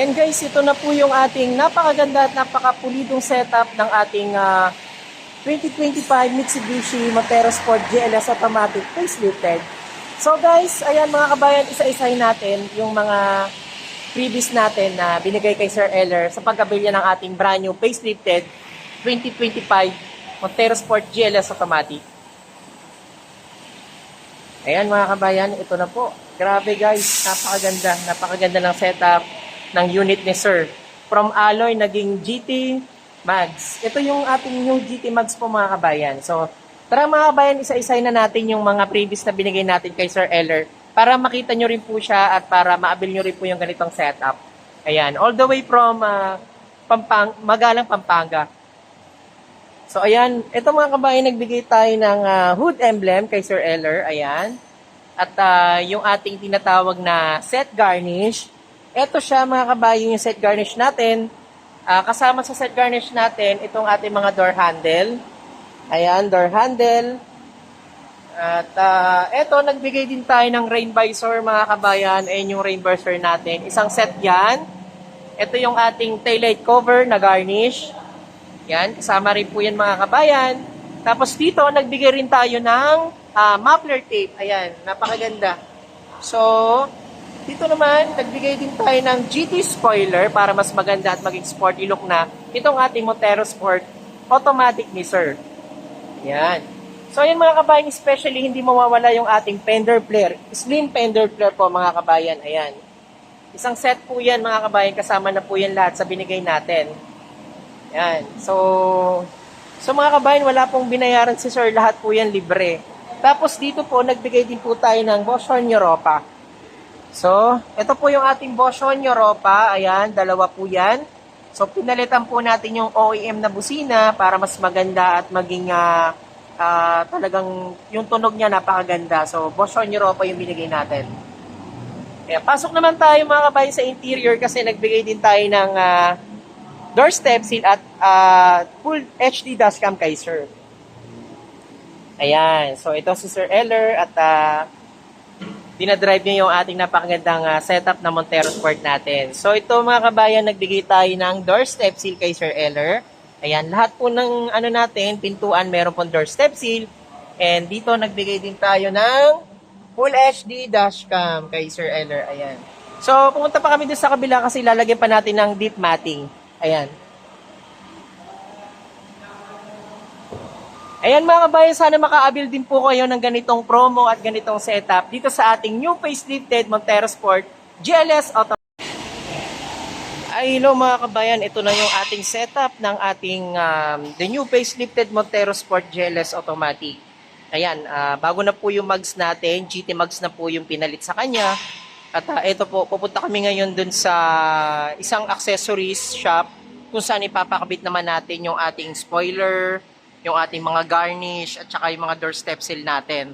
Ayan guys, ito na po yung ating napakaganda at napakapulidong setup ng ating 2025 Mitsubishi Montero Sport GLS Automatic facelifted. So guys, ayan mga kabayan, isa-isahin natin yung mga previous natin na binigay kay Sir Eller sa pagkabilya ng ating brand new facelifted 2025 Montero Sport GLS Automatic. Ayan mga kabayan, ito na po. Grabe guys, napakaganda ng setup ng unit ni Sir. From alloy, naging GT Mags. Ito yung ating new GT Mags po mga kabayan. So, tara mga kabayan, isa-isay na natin yung mga previous na binigay natin kay Sir Eller para makita nyo rin po siya at para maabil nyo rin po yung ganitong setup. Ayan, all the way from Magalang, Pampanga. So, ayan, ito mga kabayan, nagbigay tayo ng hood emblem kay Sir Eller. Ayan. At yung ating tinatawag na set garnish. Ito siya mga kabayan, yung set garnish natin. Kasama sa set garnish natin, itong ating mga door handle. Ayan, door handle. At ito, nagbigay din tayo ng rain visor mga kabayan. Ayan yung rain visor natin. Isang set yan. Ito yung ating taillight cover na garnish. Yan, kasama rin po yan mga kabayan. Tapos dito, nagbigay rin tayo ng muffler tape. Ayan, napakaganda. So, dito naman, nagbigay din tayo ng GT spoiler para mas maganda at maging sporty look na itong ating Montero Sport automatic ni Sir. Ayan. So, ayan mga kabayan, especially hindi mawawala yung ating fender flare. Slim fender flare po mga kabayan. Ayan. Isang set po yan mga kabayan, kasama na po yan lahat sa binigay natin. Ayan. So mga kabayan, wala pong binayaran si Sir. Lahat po yan libre. Tapos dito po, nagbigay din po tayo ng Boschon Europa. So, ito po yung ating Boschon Europa. Ayan, dalawa po yan. So, pinalitan po natin yung OEM na busina para mas maganda at maging talagang yung tunog niya napakaganda. So, Boschon Europa yung binigay natin. Kaya, pasok naman tayo mga kabayan sa interior kasi nagbigay din tayo ng door step seal at full HD dashcam kay Sir. Ayan. So, ito si Sir Eller at dinadrive niya yung ating napakagandang setup na Montero Sport natin. So, ito mga kabayan, nagbigay tayo ng door step seal kay Sir Eller. Ayan. Lahat po ng natin, pintuan, meron pong door step seal. And dito, nagbigay din tayo ng full HD dashcam kay Sir Eller. Ayan. So, pumunta pa kami doon sa kabila kasi lalagyan pa natin ng deep matting. Ayan. Ayan mga kabayan, sana makaabil din po kayo ng ganitong promo at ganitong setup dito sa ating new facelifted Montero Sport GLS Automatic. Ay, hello mga kabayan, ito na yung ating setup ng ating the new facelifted Montero Sport GLS Automatic. Ayan, bago na po yung mugs natin, GT mugs na po yung pinalit sa kanya. At ito po, pupunta kami ngayon dun sa isang accessories shop kung saan ipapakabit naman natin yung ating spoiler, yung ating mga garnish, at saka yung mga door step seal natin.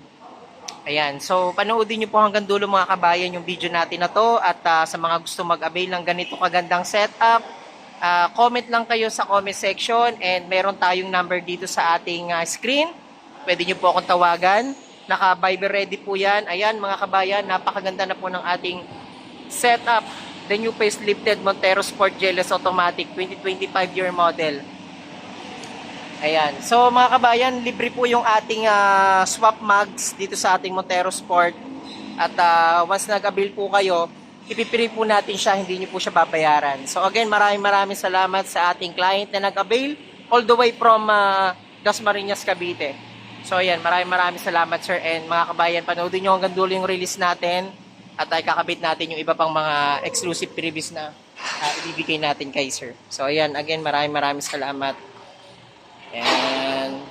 Ayan, so panoodin nyo po hanggang dulo mga kabayan yung video natin na to. At sa mga gusto mag-avail ng ganito kagandang setup, comment lang kayo sa comment section and meron tayong number dito sa ating screen. Pwede nyo po akong tawagan. Naka-Viber ready po yan. Ayan mga kabayan, napakaganda na po ng ating setup. The new facelifted Montero Sport GLS Automatic 2025 year model. Ayan. So mga kabayan, libre po yung ating swap mugs dito sa ating Montero Sport. At once nag-avail po kayo, ipipili po natin siya, hindi nyo po siya babayaran. So again, maraming salamat sa ating client na nag-avail all the way from Dasmariñas, Cavite. So ayan, maraming salamat sir. And mga kabayan, panoodin nyo hanggang dulo yung release natin. At ay kakabit natin yung iba pang mga exclusive previous na ibibigay natin kay sir. So ayan, again, maraming salamat. And